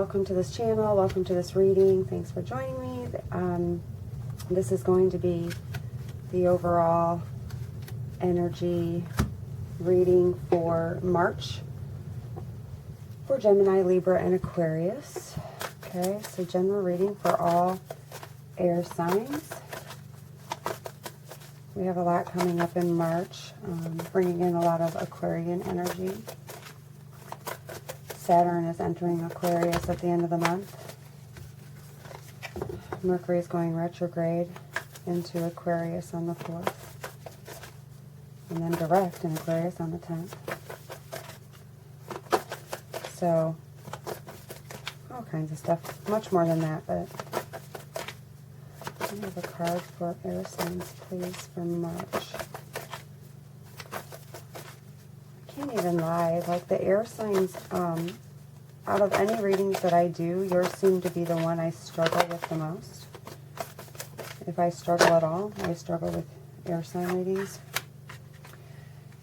welcome to this channel. Welcome to this reading. Thanks for joining me. This is going to be the overall energy reading for March for Gemini, Libra, and Aquarius. Okay, so general reading for all air signs. We have a lot coming up in March, bringing in a lot of Aquarian energy. Saturn is entering Aquarius at the end of the month. Mercury is going retrograde into Aquarius on the 4th. And then direct in Aquarius on the 10th. So, all kinds of stuff. Much more than that, but I have a card for air signs, please, for March. Can't even lie, like the air signs, out of any readings that I do, yours seem to be the one I struggle with the most. If I struggle at all, I struggle with air sign readings.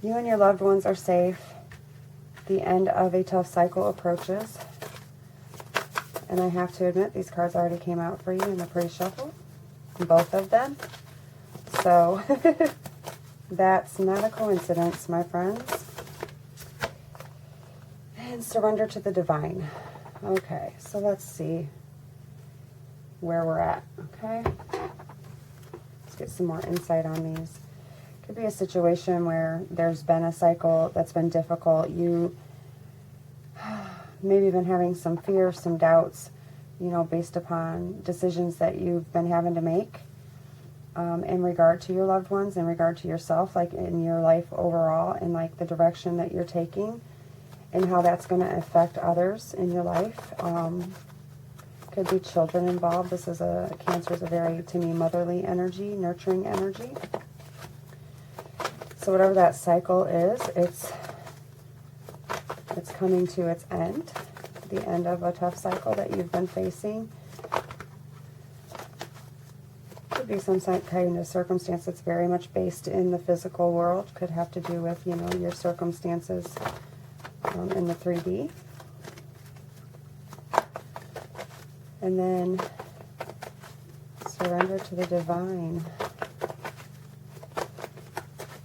You and your loved ones are safe. The end of a tough cycle approaches. And I have to admit, these cards already came out for you in the pre-shuffle. Both of them. So, that's not a coincidence, my friends. And surrender to the divine. Okay, so let's see where we're at, okay? Let's get some more insight on these. Could be a situation where there's been a cycle that's been difficult. You maybe been having some fear, some doubts, you know, based upon decisions that you've been having to make in regard to your loved ones, in regard to yourself, like in your life overall, and like the direction that you're taking and how that's going to affect others in your life. Could be children involved. This is Cancer is a very, to me, motherly energy, nurturing energy. So whatever that cycle is, it's coming to its end, the end of a tough cycle that you've been facing. Could be some kind of circumstance that's very much based in the physical world. Could have to do with, you know, your circumstances in the 3D. And then surrender to the divine.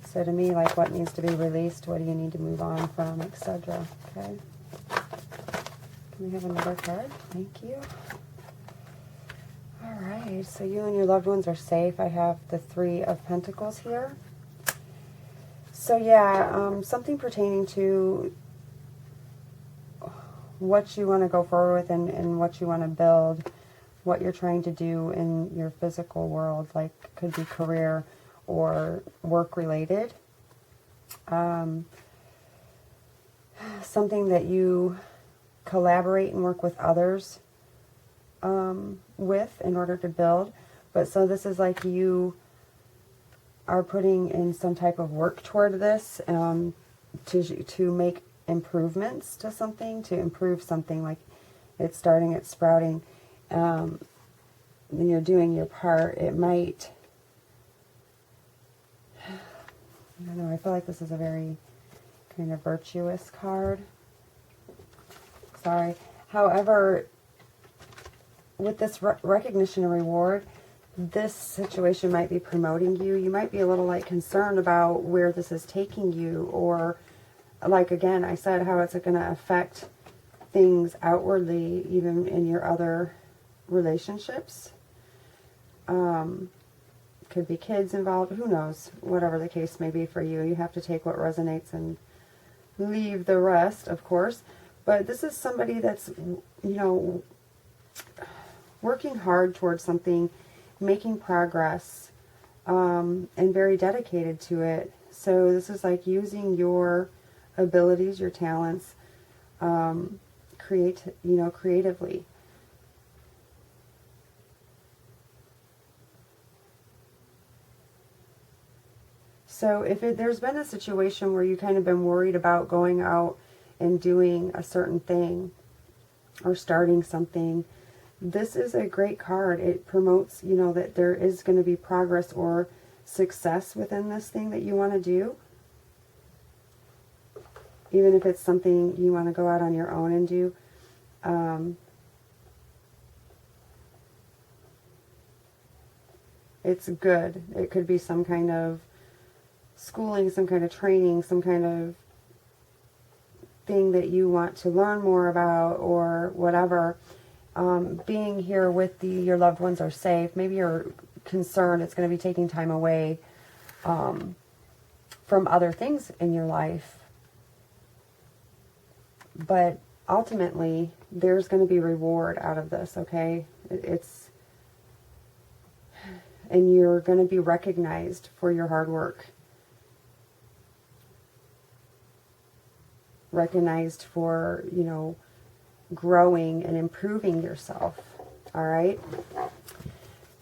So to me, like, what needs to be released, what do you need to move on from, etc. Okay. Can we have another card? Thank you. All right, so you and your loved ones are safe. I have the 3 of Pentacles here. So yeah, something pertaining to what you want to go forward with and what you want to build, what you're trying to do in your physical world, like could be career or work related. Something that you collaborate and work with others with in order to build. But so this is like you are putting in some type of work toward this to make improvements to something, to improve something, like it's starting, it's sprouting. Then you're doing your part. It might, I don't know, I feel like this is a very kind of virtuous card. Sorry. However, with this recognition and reward, this situation might be promoting you. You might be a little like concerned about where this is taking you, or like, again, I said how it's going to affect things outwardly, even in your other relationships. Could be kids involved, who knows, whatever the case may be for you. You have to take what resonates and leave the rest, of course. But this is somebody that's, you know, working hard towards something, making progress, and very dedicated to it. So this is like using your abilities, your talents, creatively. So if there's been a situation where you kind of been worried about going out and doing a certain thing or starting something, this is a great card. It promotes, you know, that there is going to be progress or success within this thing that you want to do. Even if it's something you want to go out on your own and do. It's good. It could be some kind of schooling, some kind of training, some kind of thing that you want to learn more about or whatever. Being here with your loved ones are safe. Maybe you're concerned it's going to be taking time away from other things in your life. But ultimately, there's going to be reward out of this, okay? And you're going to be recognized for your hard work. Recognized for, growing and improving yourself. All right?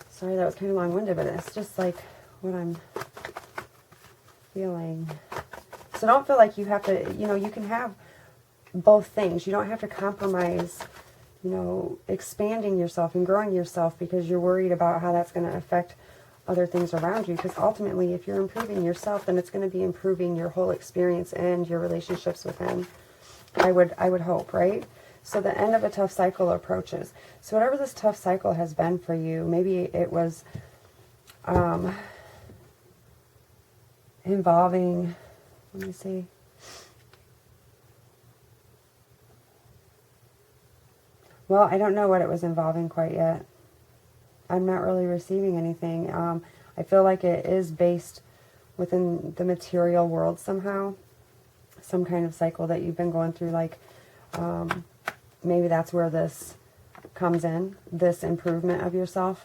Sorry, that was kind of long-winded, but it's just like what I'm feeling. So don't feel like you have to, you can have both things. You don't have to compromise, expanding yourself and growing yourself because you're worried about how that's going to affect other things around you. Because ultimately, if you're improving yourself, then it's going to be improving your whole experience and your relationships with him. I would hope, right? So the end of a tough cycle approaches. So whatever this tough cycle has been for you, maybe it was involving, let me see. Well, I don't know what it was involving quite yet. I'm not really receiving anything. I feel like it is based within the material world somehow. Some kind of cycle that you've been going through, like maybe that's where this comes in, this improvement of yourself,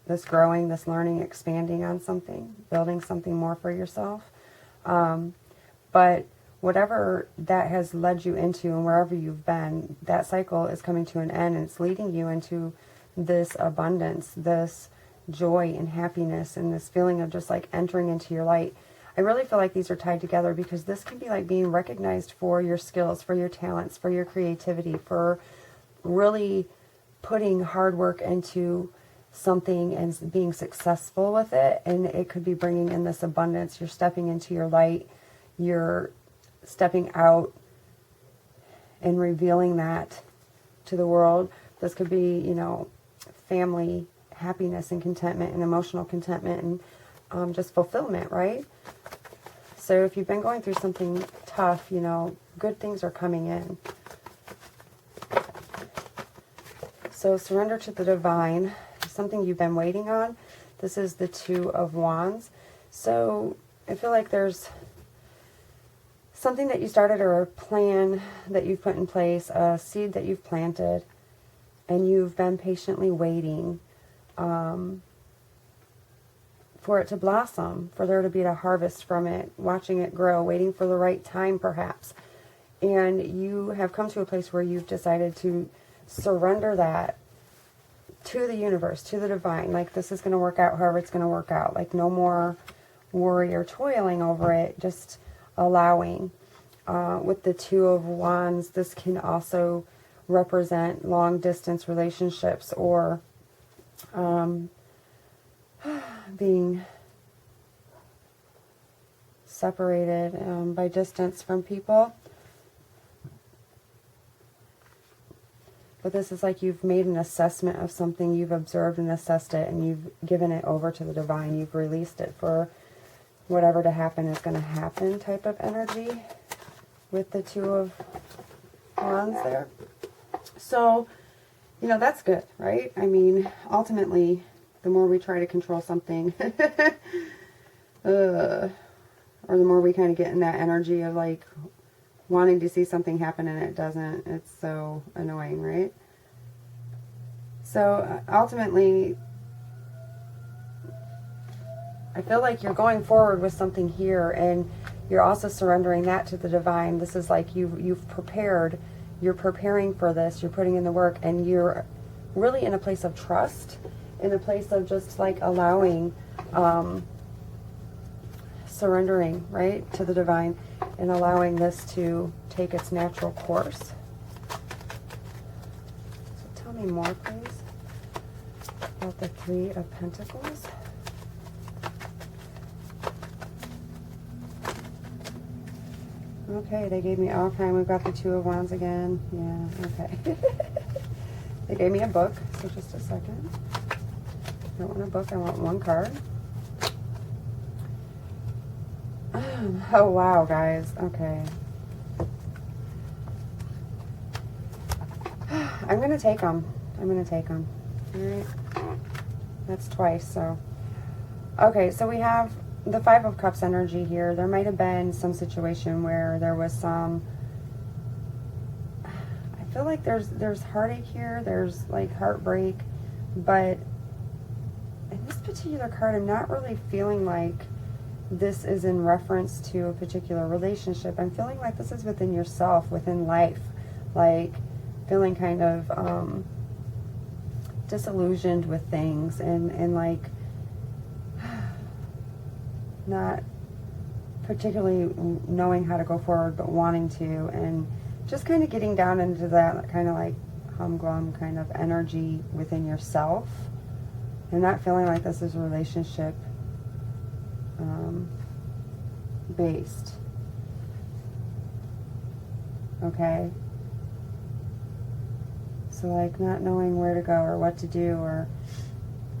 this growing, this learning, expanding on something, building something more for yourself. But whatever that has led you into and wherever you've been, that cycle is coming to an end, and it's leading you into this abundance, this joy and happiness, and this feeling of just like entering into your light. I really feel like these are tied together because this can be like being recognized for your skills, for your talents, for your creativity, for really putting hard work into something and being successful with it. And it could be bringing in this abundance. You're stepping into your light. You're stepping out and revealing that to the world. This could be, family happiness and contentment and emotional contentment and just fulfillment, right? So if you've been going through something tough, good things are coming in. So surrender to the divine, something you've been waiting on. This is the Two of Wands. So I feel like there's something that you started or a plan that you've put in place, a seed that you've planted, and you've been patiently waiting for it to blossom, for there to be a harvest from it, watching it grow, waiting for the right time perhaps. And you have come to a place where you've decided to surrender that to the universe, to the divine. Like, this is going to work out however it's going to work out. Like, no more worry or toiling over it, just allowing. With the Two of Wands, this can also represent long distance relationships or being separated by distance from people. But this is like you've made an assessment of something, you've observed and assessed it, and you've given it over to the divine. You've released it for whatever to happen is going to happen type of energy with the Two of Wands there. So, that's good, right? I mean, ultimately, the more we try to control something, or the more we kind of get in that energy of like wanting to see something happen and it doesn't, it's so annoying, right? So ultimately, I feel like you're going forward with something here, and you're also surrendering that to the divine. This is like you've prepared, you're preparing for this, you're putting in the work, and you're really in a place of trust, in a place of just like allowing, surrendering, right, to the divine, and allowing this to take its natural course. So tell me more, please, about the Three of Pentacles. Okay, they gave me all kind. We've got the Two of Wands again. Yeah, okay. They gave me a book, so just a second. I don't want a book, I want one card. Oh, wow, guys. Okay. I'm going to take them. I'm going to take them. All right. That's twice, so. Okay, so we have the Five of Cups energy here. There might have been some situation where there was some, I feel like there's heartache here. There's like heartbreak, but in this particular card, I'm not really feeling like this is in reference to a particular relationship. I'm feeling like this is within yourself, within life, like feeling kind of disillusioned with things and like not particularly knowing how to go forward, but wanting to, and just kind of getting down into that kind of like humglum kind of energy within yourself. I'm not feeling like this is a relationship based. Okay? So like not knowing where to go or what to do or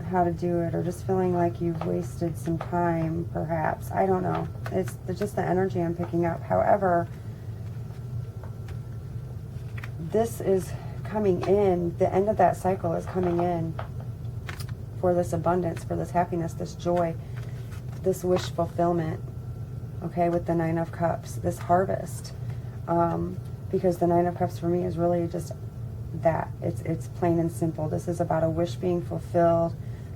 how to do it, or just feeling like you've wasted some time, perhaps. I don't know. It's just the energy I'm picking up. However, this is coming in, the end of that cycle is coming in for this abundance, for this happiness, this joy, this wish fulfillment, okay, with the Nine of Cups, this harvest. Because the Nine of Cups for me is really just that. It's plain and simple. This is about a wish being fulfilled.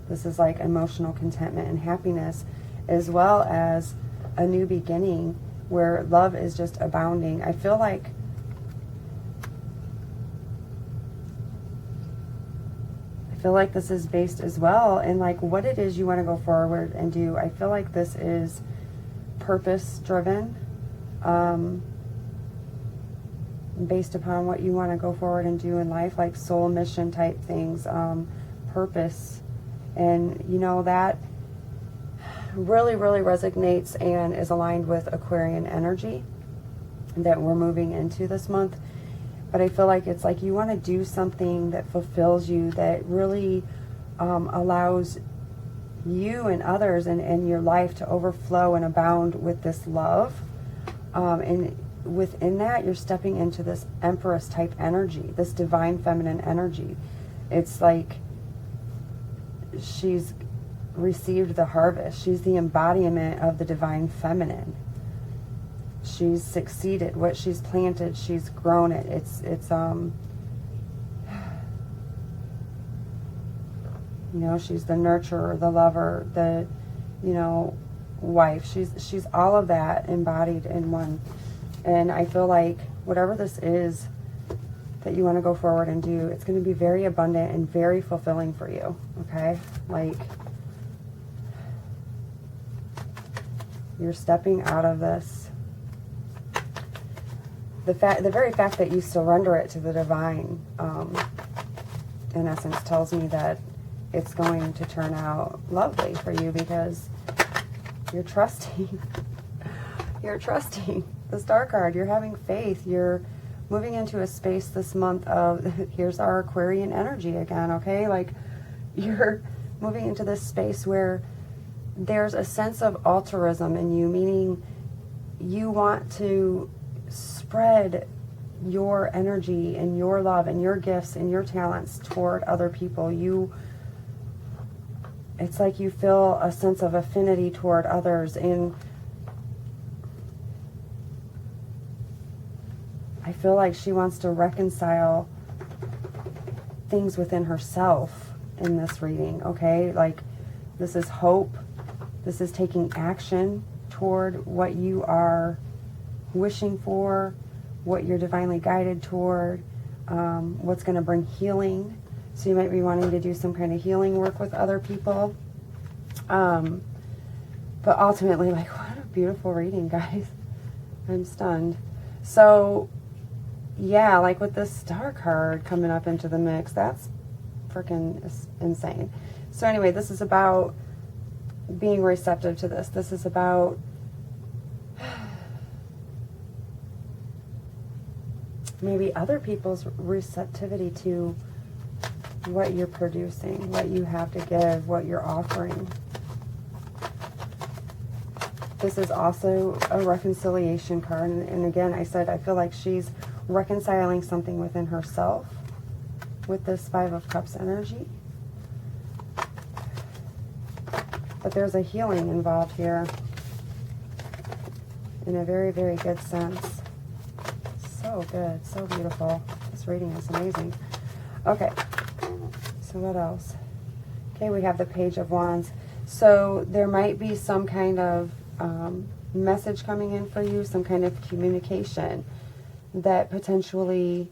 This is like emotional contentment and happiness, as well as a new beginning where love is just abounding. I feel like this is based as well in like what it is you want to go forward and do. I feel like this is purpose driven, based upon what you want to go forward and do in life, like soul mission type things, purpose. And you know, that really, really resonates and is aligned with Aquarian energy that we're moving into this month. But I feel like it's like you want to do something that fulfills you, that really allows you and others and your life to overflow and abound with this love. And within that, you're stepping into this Empress type energy, this divine feminine energy. It's like she's received the harvest. She's the embodiment of the divine feminine. She's succeeded. What she's planted, she's grown it. It's you know, she's the nurturer, the lover, the, you know, wife. She's all of that embodied in one. And I feel like whatever this is that you want to go forward and do, it's going to be very abundant and very fulfilling for you. Okay? Like, you're stepping out of this. The very fact that you surrender it to the divine, in essence, tells me that it's going to turn out lovely for you, because you're trusting. You're trusting the Star card. You're having faith. You're moving into a space this month of, here's our Aquarian energy again, okay? Like, you're moving into this space where there's a sense of altruism in you, meaning you want to spread your energy and your love and your gifts and your talents toward other people. It's like you feel a sense of affinity toward others, and I feel like she wants to reconcile things within herself in this reading, okay? Like, this is hope. This is taking action toward what you are wishing for, what you're divinely guided toward, what's going to bring healing. So you might be wanting to do some kind of healing work with other people. But ultimately, like, what a beautiful reading, guys. I'm stunned. So, yeah, like with this Star card coming up into the mix, that's freaking insane. So anyway, this is about being receptive to this. This is about maybe other people's receptivity to what you're producing, what you have to give, what you're offering. This is also a reconciliation card. And again, I said, I feel like she's reconciling something within herself with this Five of Cups energy. But there's a healing involved here in a very, very good sense. So good, so beautiful. This reading is amazing. Okay, so what else? Okay, we have the Page of Wands. So there might be some kind of message coming in for you, some kind of communication that potentially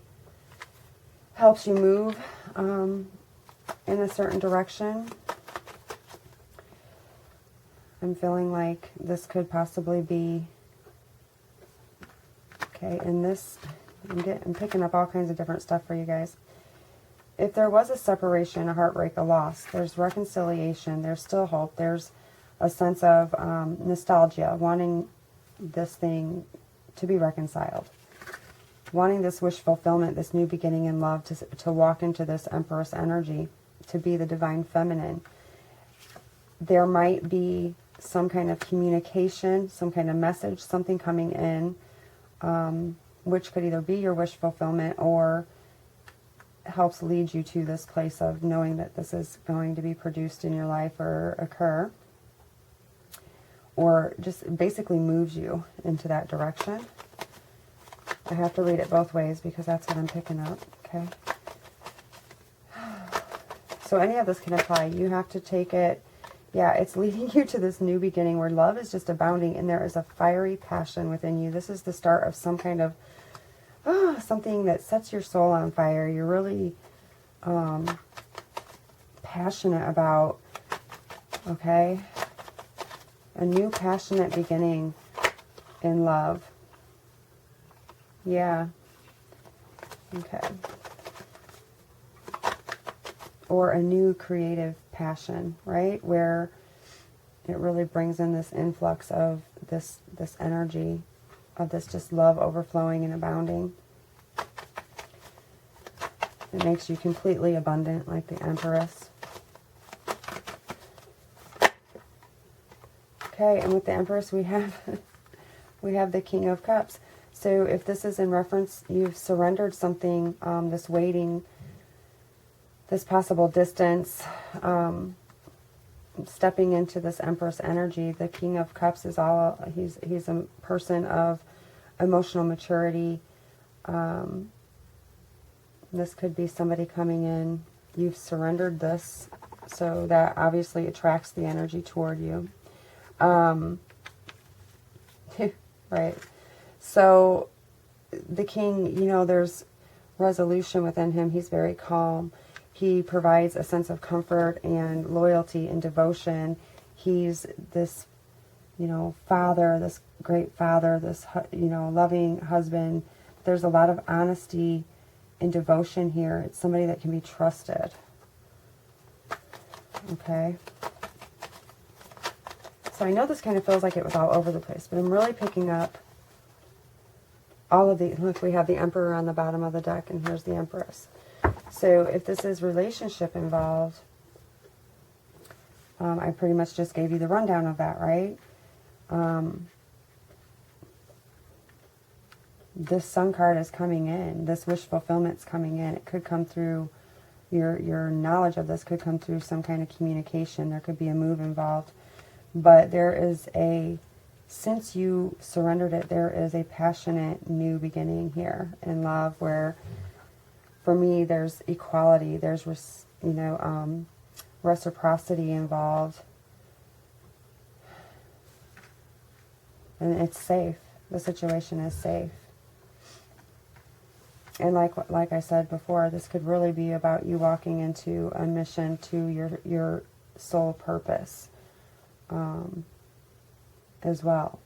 helps you move in a certain direction. I'm feeling like this could possibly be, okay, and this, I'm picking up all kinds of different stuff for you guys. If there was a separation, a heartbreak, a loss, there's reconciliation, there's still hope, there's a sense of nostalgia, wanting this thing to be reconciled, wanting this wish fulfillment, this new beginning in love, to walk into this Empress energy, to be the divine feminine. There might be some kind of communication, some kind of message, something coming in, which could either be your wish fulfillment or helps lead you to this place of knowing that this is going to be produced in your life or occur, or just basically moves you into that direction. I have to read it both ways because that's what I'm picking up, okay? So any of this can apply. You have to take it, yeah, it's leading you to this new beginning where love is just abounding and there is a fiery passion within you. This is the start of some kind of, something that sets your soul on fire. You're really passionate about, okay? A new passionate beginning in love. Yeah. Okay. Or a new creative passion, right? Where it really brings in this influx of this energy, of this just love overflowing and abounding. It makes you completely abundant like the Empress. Okay, and with the Empress we have the King of Cups. So if this is in reference, you've surrendered something, this waiting, this possible distance, stepping into this Empress energy. The King of Cups is he's a person of emotional maturity. This could be somebody coming in. You've surrendered this, so that obviously attracts the energy toward you. Right. So the king, there's resolution within him. He's very calm. He provides a sense of comfort and loyalty and devotion. He's this, father, this great father, this, loving husband. There's a lot of honesty and devotion here. It's somebody that can be trusted. Okay. So I know this kind of feels like it was all over the place, but I'm really picking up all of the, look, we have the Emperor on the bottom of the deck, and here's the Empress. So if this is relationship involved, I pretty much just gave you the rundown of that, right? This Sun card is coming in. This wish fulfillment's coming in. It could come through, your knowledge of this could come through some kind of communication. There could be a move involved. But there is since you surrendered it, there is a passionate new beginning here in love where, for me, there's equality, there's, reciprocity involved. And it's safe. The situation is safe. And like I said before, this could really be about you walking into a mission to your soul purpose. As well,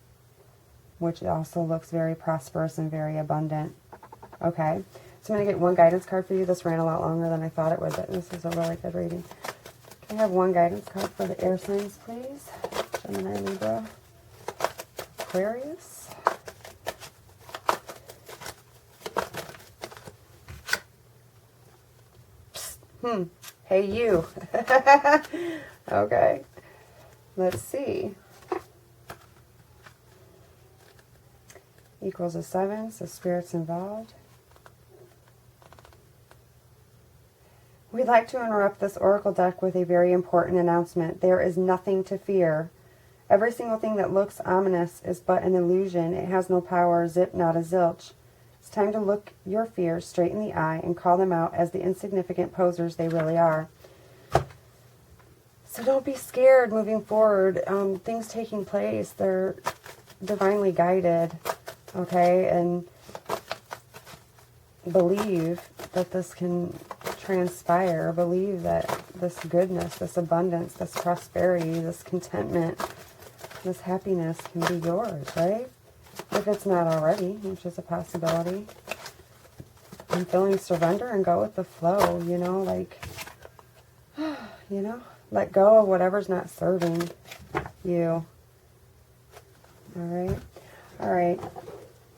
which also looks very prosperous and very abundant. Okay, so I'm going to get one guidance card for you. This ran a lot longer than I thought it would, but this is a really good reading. Can I have one guidance card for the air signs, please? Gemini, Libra, Aquarius. Hey, you. Okay. Let's see. Equals a 7, so spirits involved. We'd like to interrupt this oracle deck with a very important announcement. There is nothing to fear. Every single thing that looks ominous is but an illusion. It has no power, zip, not a zilch. It's time to look your fears straight in the eye and call them out as the insignificant posers they really are. So don't be scared moving forward. Things taking place, they're divinely guided, okay? And believe that this can transpire. Believe that this goodness, this abundance, this prosperity, this contentment, this happiness can be yours, right? If it's not already, which is a possibility. I'm feeling surrender and go with the flow, you know, like, you know, let go of whatever's not serving you. All right,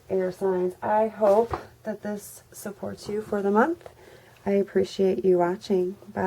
air signs. I hope that this supports you for the month. I appreciate you watching. Bye.